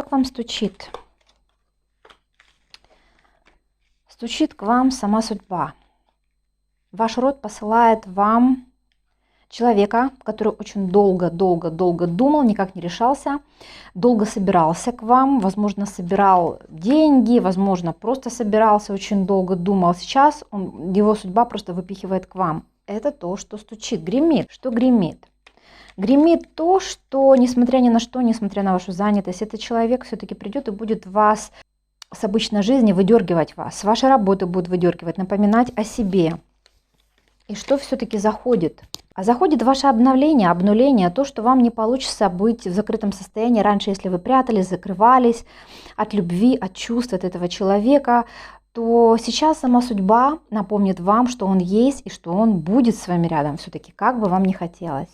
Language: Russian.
Что к вам стучит? Стучит к вам сама судьба. Ваш род посылает вам человека, который очень долго думал, никак не решался, долго собирался к вам, возможно, собирал деньги, возможно, просто собирался, очень долго думал. Сейчас его судьба просто выпихивает к вам. Это то, что стучит, гремит. Что гремит? Гремит то, что, несмотря ни на что, несмотря на вашу занятость, этот человек все-таки придет и будет вас с обычной жизни выдергивать вас, с вашей работы будет выдергивать, напоминать о себе. И что все-таки заходит? А заходит ваше обнуление, то, что вам не получится быть в закрытом состоянии. Раньше, если вы прятались, закрывались от любви, от чувств от этого человека, то сейчас сама судьба напомнит вам, что он есть и что он будет с вами рядом все-таки, как бы вам ни хотелось.